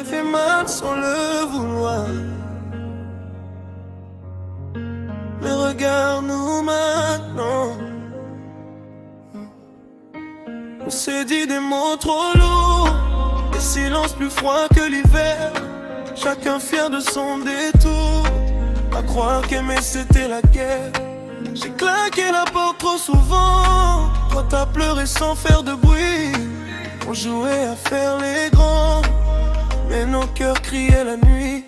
fait mal sans le vouloir. Mais regarde-nous maintenant. On s'est dit des mots trop lourds, des silences plus froids que l'hiver. Chacun fier de son détour, à croire qu'aimer c'était la guerre. J'ai claqué la porte trop souvent, toi t'as pleuré sans faire de bruit. On jouait à faire les grands, mais nos cœurs criaient la nuit.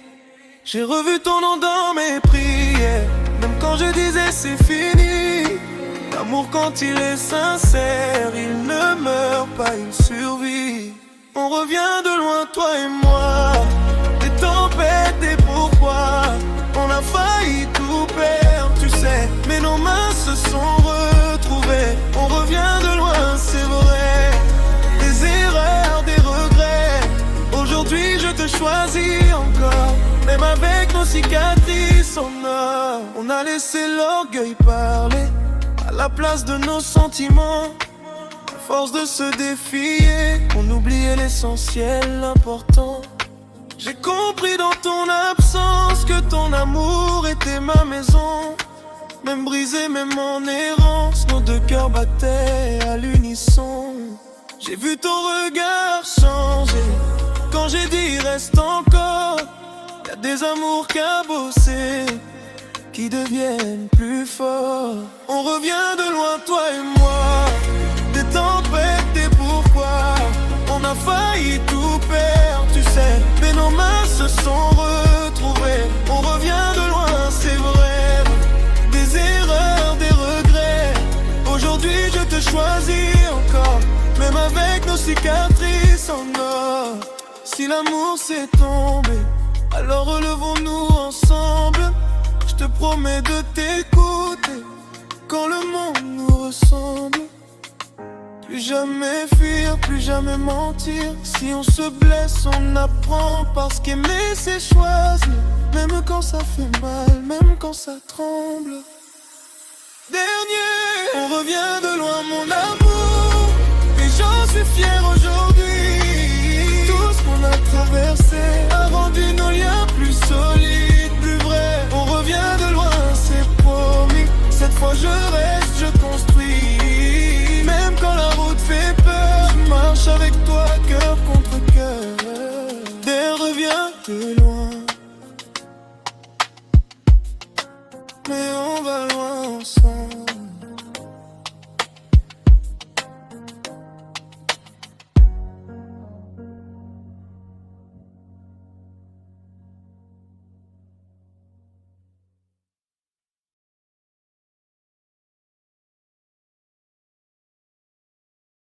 J'ai revu ton nom dans mes prières, même quand je disais c'est fini. L'amour quand il est sincère, il ne meurt pas, il survit. On revient de loin toi et moi, des tempêtes, des pourquoi. On a failli tout perdre, tu sais, mais nos mains se sont retrouvées. On revient de loin, c'est vrai, des erreurs, des regrets. Aujourd'hui je te choisis encore, même avec nos cicatrices en or. On a laissé l'orgueil parler à la place de nos sentiments. À force de se défier, on oubliait l'essentiel, l'important. J'ai compris dans ton absence que ton amour était ma maison. Même brisé, même en errance, nos deux cœurs battaient à l'unisson. J'ai vu ton regard changer quand j'ai dit reste encore. Y'a des amours cabossés qui deviennent plus forts. On revient de loin toi et moi, des tempêtes, des pourquoi. On a failli tout perdre, tu sais, mais nos mains se sont retrouvées. On revient de loin, c'est vrai, des erreurs, des regrets. Aujourd'hui je te choisis encore, même avec nos cicatrices en or. Si l'amour s'est tombé, alors relevons-nous ensemble. Je te promets de t'écouter quand le monde nous ressemble. Plus jamais fuir, plus jamais mentir. Si on se blesse, on apprend. Parce qu'aimer c'est choisir, même quand ça fait mal, même quand ça tremble. Dernier, on revient de loin mon amour, et j'en suis fier aujourd'hui. Tout ce qu'on a traversé a rendu nos liens plus solides, plus vrais. On revient de loin, c'est promis. Cette fois je reste, je construis. Même quand la route fait peur, je marche avec toi cœur contre cœur. D'elle revient de loin, mais on va loin ensemble.